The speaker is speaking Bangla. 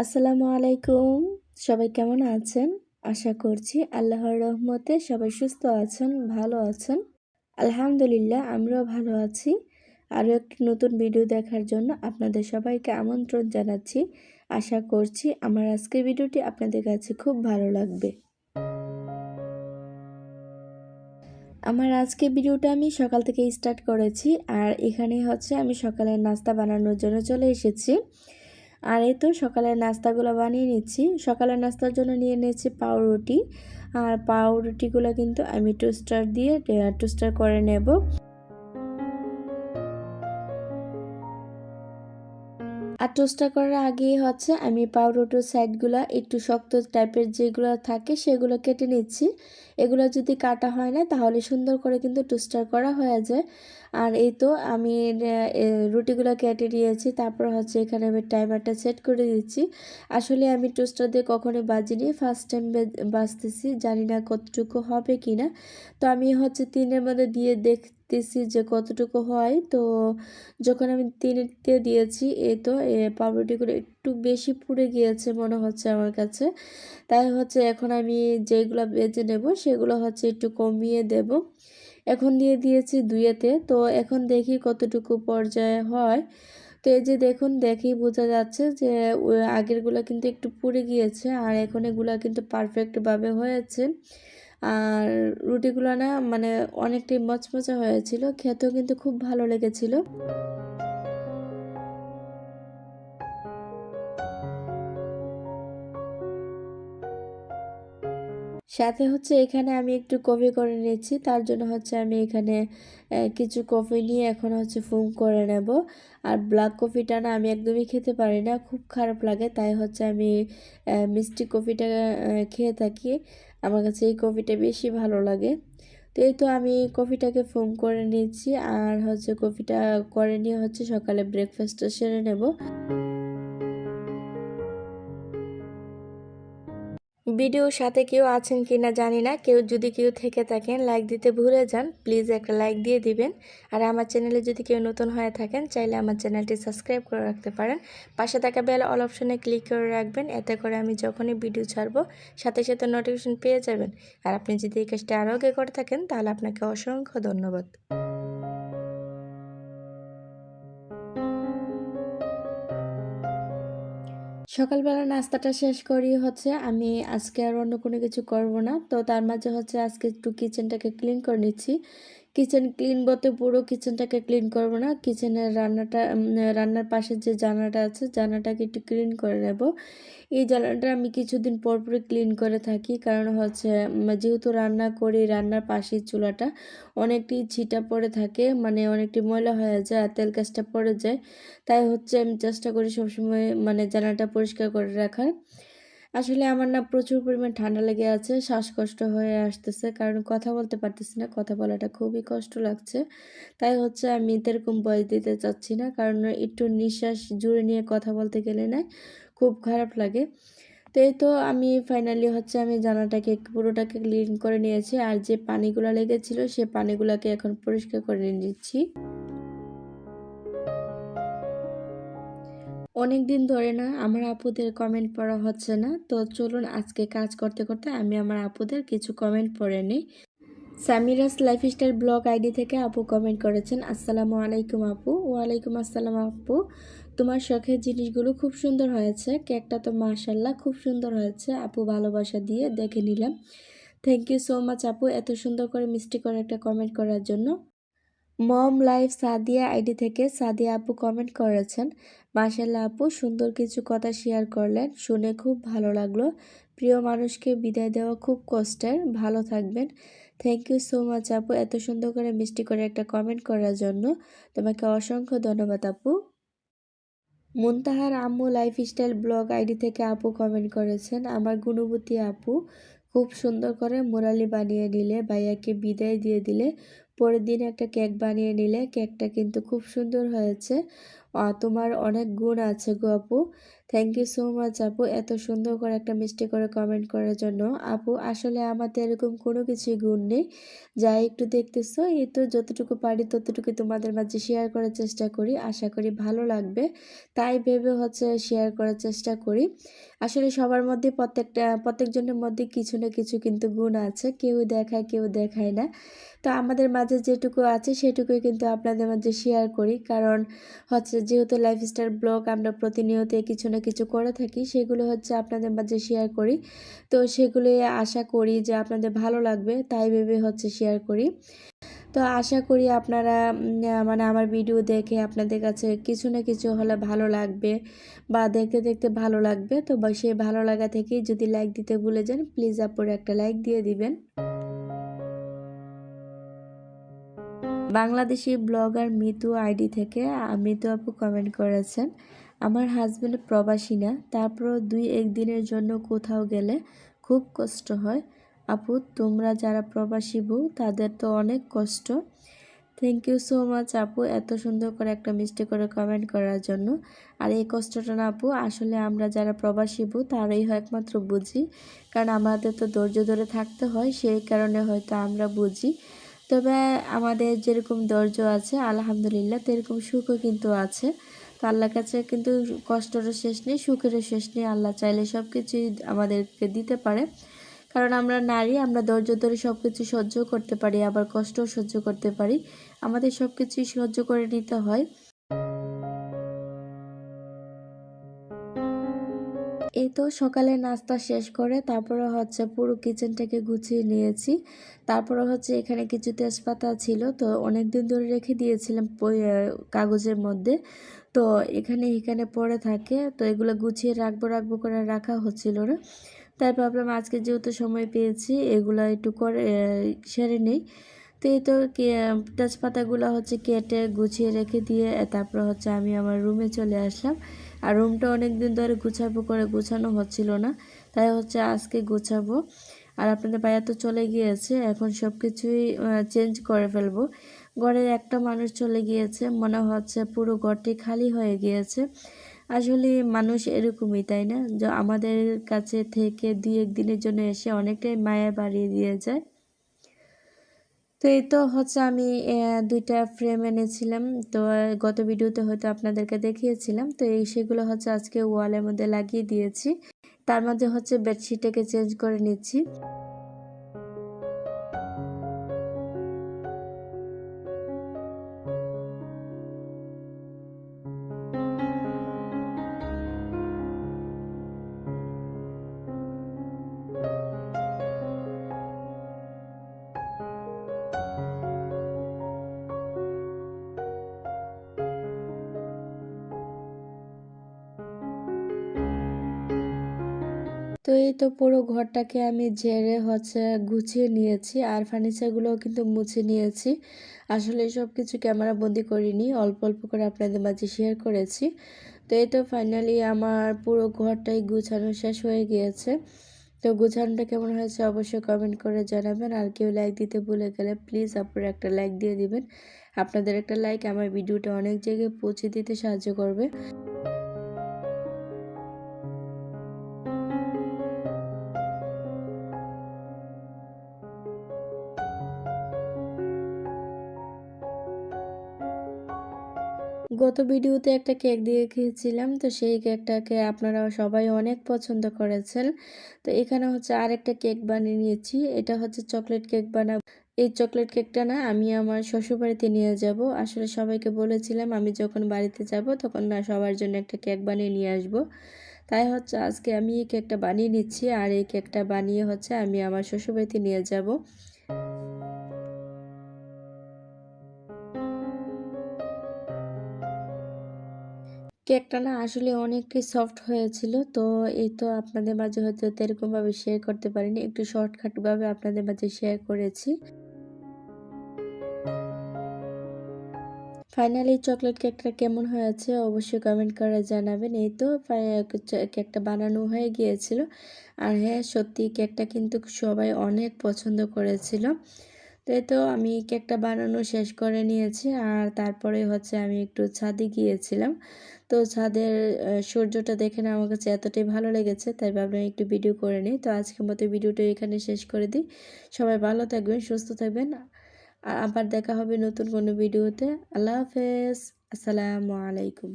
আসসালামু আলাইকুম। সবাই কেমন আছেন? আশা করছি আল্লাহর রহমতে সবাই সুস্থ আছেন, ভালো আছেন। আলহামদুলিল্লাহ আমরাও ভালো আছি। আরও একটি নতুন ভিডিও দেখার জন্য আপনাদের সবাইকে আমন্ত্রণ জানাচ্ছি। আশা করছি আমার আজকের ভিডিওটি আপনাদের কাছে খুব ভালো লাগবে। আমার আজকের ভিডিওটা আমি সকাল থেকে স্টার্ট করেছি, আর এখানে হচ্ছে আমি সকালের নাস্তা বানানোর জন্য চলে এসেছি। আর এই তো সকালের নাস্তাগুলো বানিয়ে নিচ্ছি। সকালের নাস্তার জন্য নিয়ে নিয়েছি পাউরুটি, আর পাউরুটিগুলো কিন্তু আমি টোস্টার দিয়ে টোস্টার করে নেব। আর টোস্টার করার আগেই হচ্ছে আমি পাউরুটির সাইডগুলো একটু শক্ত টাইপের যেগুলো থাকে সেগুলো কেটে নিচ্ছি। এগুলো যদি কাটা হয় না তাহলে সুন্দর করে কিন্তু টোস্টার করা হয়ে যায়। আর এই তো আমি রুটিগুলো কেটে নিয়েছি, তারপর হচ্ছে এখানে আমি টাইমারটা সেট করে দিচ্ছি। আসলে আমি টোস্টার দিয়ে কখনোই বাজিনি, ফার্স্ট টাইম বাজতেছি, জানি না কতটুকু হবে কি না। তো আমি হচ্ছে 3-এর মধ্যে দিয়ে দেখতেছি যে কতটুকু হয়। তো যখন আমি 3-তে দিয়েছি, এই তো পাউরুটিগুলো একটু বেশি পুড়ে গিয়েছে মনে হচ্ছে আমার কাছে। তাই হচ্ছে এখন আমি যেগুলো বেজে নেব সেগুলো হচ্ছে একটু কমিয়ে দেব। এখন দিয়ে দিয়েছি 2-এতে। তো এখন দেখি কতটুকু পর্যায়ে হয়। তো এই যে দেখুন, দেখেই বোঝা যাচ্ছে যে আগেরগুলো কিন্তু একটু পুড়ে গিয়েছে, আর এখন এগুলো কিন্তু পারফেক্টভাবে হয়েছে। আর রুটিগুলো না মানে অনেকটাই মচমচে হয়েছিল, খেতেও কিন্তু খুব ভালো লেগেছিল। সাথে হচ্ছে এখানে আমি একটু কফি করে নিয়েছি, তার জন্য হচ্ছে আমি এখানে কিছু কফি নিয়ে এখন হচ্ছে ফুম করে নেব। আর ব্ল্যাক কফিটা না আমি একদমই খেতে পারি না, খুব খারাপ লাগে। তাই হচ্ছে আমি মিষ্টি কফিটা খেয়ে থাকি। আমার কাছে এই কফিটা বেশি ভালো লাগে। তো এই তো আমি কফিটাকে ফুম করে নিয়েছি, আর হচ্ছে কফিটা করে নিয়ে হচ্ছে সকালে ব্রেকফাস্টটা সেরে নেব। ভিডিওর সাথে কেউ আছেন কিনা জানি না, কেউ থেকে থাকেন লাইক দিতে ভুলে যান, প্লিজ একটা লাইক দিয়ে দিবেন। আর আমার চ্যানেলে যদি কেউ নতুন হয়ে থাকেন চাইলে আমার চ্যানেলটি সাবস্ক্রাইব করে রাখতে পারেন। পাশে থাকা বেল অল অপশনে ক্লিক করে রাখবেন, এতে করে আমি যখনই ভিডিও ছাড়বো সাথে সাথে নোটিফিকেশন পেয়ে যাবেন। আর আপনি যদি এই কাজটা আরও আগে করে থাকেন তাহলে আপনাকে অসংখ্য ধন্যবাদ। সকালবেলা নাস্তাটা শেষ করি হচ্ছে আমি আজকে আর অন্য কোনো কিছু করব না। তো তার মাঝে হচ্ছে আজকে একটু কিচেনটাকে ক্লিন করে নিচ্ছি। কিচেন ক্লিন বলতে পুরো কিচেনটাকে ক্লিন করব না, কিচেনের রান্নার পাশে যে জানালাটা আছে জানালাটাকে একটু ক্লিন করে নেব। এই জানালাটা আমি কিছুদিন পর পর ক্লিন করে থাকি, কারণ হচ্ছে যেহেতু রান্না করি, রান্নার পাশের চুলাটা অনেকটি ছিটা পড়ে থাকে, মানে অনেকটি ময়লা হয়ে যায় আর তেল কাজটা পড়ে যায়। তাই হচ্ছে আমি চেষ্টা করি সবসময় মানে জানালাটা পরিষ্কার করে রাখার। আসলে আমার না প্রচুর পরিমাণ ঠান্ডা লেগে আছে, শ্বাসকষ্ট হয়ে আসতেছে, কারণ কথা বলতে পারতেছি না, কথা বলাটা খুবই কষ্ট লাগছে। তাই হচ্ছে আমি এরকম ভয়েস দিতে চাচ্ছি না, কারণ একটু নিঃশ্বাস জুড়ে নিয়ে কথা বলতে গেলে না খুব খারাপ লাগে। তো এই তো আমি ফাইনালি হচ্ছে আমি জানালাটাকে পুরোটাকে ক্লিন করে নিয়েছি, আর যে পানিগুলো লেগেছিল সে পানিগুলোকে এখন পরিষ্কার করে নিচ্ছি। অনেক দিন ধরে না আমার আপুদের কমেন্ট পড়া হচ্ছে না, তো চলুন আজকে কাজ করতে করতে আমি আমার আপুদের কিছু কমেন্ট পড়ে নিই। সামিরাস লাইফস্টাইল ব্লগ আইডি থেকে আপু কমেন্ট করেছেন, আসসালামু আলাইকুম আপু। ওয়ালাইকুম আসসালাম আপু, তোমার শখের জিনিসগুলো খুব সুন্দর হয়েছে, কেকটা তো মাশাল্লাহ খুব সুন্দর হয়েছে আপু, ভালোবাসা দিয়ে দেখে নিলাম। থ্যাংক ইউ সো মাচ আপু এত সুন্দর করে মিষ্টি করে একটা কমেন্ট করার জন্য। মম লাইফ সাদিয়া আইডি থেকে সাদিয়া আপু কমেন্ট করেছেন, মাশাল্লাহ আপু সুন্দর কিছু কথা শেয়ার করলেন, শুনে খুব ভালো লাগলো। প্রিয় মানুষকে বিদায় দেওয়া খুব কষ্টের, ভালো থাকবেন। থ্যাংক ইউ সো মাচ আপু এত সুন্দর করে মিষ্টি করে একটা কমেন্ট করার জন্য, তোমাকে অসংখ্য ধন্যবাদ আপু। মুনতাহার আম্মু লাইফস্টাইল ব্লগ আইডি থেকে আপু কমেন্ট করেছেন, আমার গুণবতী আপু খুব সুন্দর করে মুরালি বানিয়ে নিলে, ভাইয়াকে বিদায় দিয়ে দিলে, পরের দিন একটা কেক বানিয়ে নিলে, কেকটা কিন্তু খুব সুন্দর হয়েছে, তোমার অনেক গুণ আছে গো আপু। থ্যাংক ইউ সো মাচ আপু, এত সুন্দর করে একটা মিষ্টি করে কমেন্ট করার জন্য। আপু আসলে আমাদের এরকম কোনো কিছুই গুণ নেই, যা একটু দেখতেছো এই তো, যতটুকু পারি ততটুকু তোমাদের মাঝে শেয়ার করার চেষ্টা করি, আশা করি ভালো লাগবে, তাই ভেবে শেয়ার করার চেষ্টা করি। আসলে সবার মধ্যে প্রত্যেকজনের মধ্যে কিছু না কিছু কিন্তু গুণ আছে, কেউ দেখায় কেউ দেখায় না। তো আমাদের মাঝে যেটুকু আছে সেটুকুই কিন্তু আপনাদের মাঝে শেয়ার করি, কারণ যেহেতু লাইফস্টাইল ব্লগ আমরা প্রতিনিয়ত কিছু না কিছু করে থাকি, সেগুলো আপনাদের মাঝে শেয়ার করি। তো সেগুলো আশা করি যে আপনাদের ভালো লাগবে, তাই ভেবে শেয়ার করি। তো আশা করি আপনারা মানে আমার ভিডিও দেখে আপনাদের কাছে কিছু না কিছু হলে ভালো লাগবে, বা দেখতে দেখতে ভালো লাগবে। তো সেই ভালো লাগা থেকেই যদি লাইক দিতে ভুলে যান, প্লিজ আপুরে একটা লাইক দিয়ে দিবেন। বাংলাদেশি ব্লগার মিতু আইডি থেকে মিতু আপু কমেন্ট করেছেন, আমার হাজব্যান্ড প্রবাসী না, তারপরও 2-1 দিনের জন্য কোথাও গেলে খুব কষ্ট হয়। আপু তোমরা যারা প্রবাসী বউ তাদের তো অনেক কষ্ট। থ্যাংক ইউ সো মাচ আপু, এত সুন্দর করে একটা মিষ্টি করে কমেন্ট করার জন্য। আর এই কষ্টটা না আপু, আসলে আমরা যারা প্রবাসী বউ তারাই একমাত্র বুঝি, কারণ আমাদের তো ধৈর্য ধরে থাকতে হয়, সেই কারণে হয়তো আমরা বুঝি। তবে আমাদের যেরকম ধৈর্য আছে আলহামদুলিল্লাহ, তেরকম সুখও কিন্তু আছে। তো আল্লাহর কাছে কিন্তু কষ্টেরও শেষ নেই, সুখেরও শেষ নেই, আল্লাহ চাইলে সব কিছুই আমাদেরকে দিতে পারে। কারণ আমরা নারী, আমরা ধৈর্য ধরে সব কিছু সহ্য করতে পারি, আবার কষ্টও সহ্য করতে পারি, আমাদের সব কিছুই সহ্য করে নিতে হয়। এই তো সকালে নাস্তা শেষ করে তারপরে পুরো কিচেনটাকে গুছিয়ে নিয়েছি। তারপরে এখানে কিছু তেজপাতা ছিল, তো অনেক দিন ধরে রেখে দিয়েছিলাম কাগজের মধ্যে, তো এখানে এখানে পড়ে থাকে, তো এগুলো গুছিয়ে রাখবো রাখবো করে রাখা হচ্ছিল না, তাই ভাবলাম আজকে যেহেতু সময় পেয়েছি এগুলো একটু করে সেরে নেই। তো এই তো তেজপাতাগুলো কেটে গুছিয়ে রেখে দিয়ে তারপর আমি আমার রুমে চলে আসলাম। আর রুমটা অনেক দিন ধরে গুছাবো করে গুছানো হচ্ছিল না, তাই আজকে গুছাবো। আর আপনাদের ভাইয়া তো চলে গিয়েছে, এখন সব কিছুই চেঞ্জ করে ফেলবো। ঘরের একটা মানুষ চলে গিয়েছে, মনে হচ্ছে পুরো ঘরটি খালি হয়ে গিয়েছে। আসলে মানুষ এরকমই, তাই না, যে আমাদের কাছে থেকে 2-1 দিনের জন্য এসে অনেকটাই মায়া বাড়িয়ে দিয়ে যায়। তো এই তো আমি 2টা ফ্রেম এনেছিলাম, তো গত ভিডিওতে হয়তো আপনাদেরকে দেখিয়েছিলাম, তো সেগুলো আজকে ওয়ালের মধ্যে লাগিয়ে দিয়েছি। তার মধ্যে বেডশিটটাকে চেঞ্জ করে নিচ্ছি। তো এই তো পুরো ঘরটাকে আমি ঝেড়ে গুছিয়ে নিয়েছি, আর ফার্নিচারগুলোও কিন্তু মুছে নিয়েছি। আসলে সব কিছু ক্যামেরা বন্দি করিনি, অল্প অল্প করে আপনাদের মাঝে শেয়ার করেছি। তো এই তো ফাইনালি আমার পুরো ঘরটাই গুছানো শেষ হয়ে গিয়েছে। তো গুছানোটা কেমন হয়েছে অবশ্যই কমেন্ট করে জানাবেন, আর কেউ লাইক দিতে ভুলে গেলে প্লিজ আপনারা একটা লাইক দিয়ে দিবেন। আপনাদের একটা লাইক আমার ভিডিওটা অনেক জায়গায় পৌঁছে দিতে সাহায্য করবে। গত ভিডিওতে একটা কেক দিয়ে খেয়েছিলাম, তো সেই কেকটাকে আপনারা সবাই অনেক পছন্দ করেছেন। তো এখানে আরেকটা কেক বানিয়ে নিয়েছি, এটা চকলেট কেক বানাবো। এই চকলেট কেকটা না আমি আমার শ্বশুরবাড়িতে নিয়ে যাব। আসলে সবাইকে বলেছিলাম আমি যখন বাড়িতে যাব তখন না সবার জন্য একটা কেক বানিয়ে নিয়ে আসব। তাই আজকে আমি এই কেকটা বানিয়ে নিচ্ছি, আর এই কেকটা বানিয়ে আমি আমার শ্বশুরবাড়িতে নিয়ে যাব। কেকটা না আসলে অনেকটাই সফট হয়েছিল, তো এই তো আপনাদের মাঝে হয়তো এরকমভাবে শেয়ার করতে পারিনি, একটু শর্টকাটভাবে আপনাদের মাঝে শেয়ার করেছি। ফাইনালি চকলেট কেকটা কেমন হয়েছে অবশ্যই কমেন্ট করে জানাবেন। এই তো কেকটা বানানো হয়ে গিয়েছিল, আর হ্যাঁ সত্যি কেকটা কিন্তু সবাই অনেক পছন্দ করেছিল। তো এই তো আমি কেকটা বানানো শেষ করে নিয়েছি আর তারপরে হচ্ছে আমি একটু ছাদে গিয়েছিলাম। তো ছাদের সূর্যটা দেখে না আমার কাছে এতটাই ভালো লেগেছে, তাই ভাবলাম একটু ভিডিও করে নিই। তো আজকের মতো ভিডিওটা এখানে শেষ করে দিই। সবাই ভালো থাকবেন, সুস্থ থাকবেন। আর আবার দেখা হবে নতুন কোনো ভিডিওতে। আল্লাহ হাফেজ। আসসালামু আলাইকুম।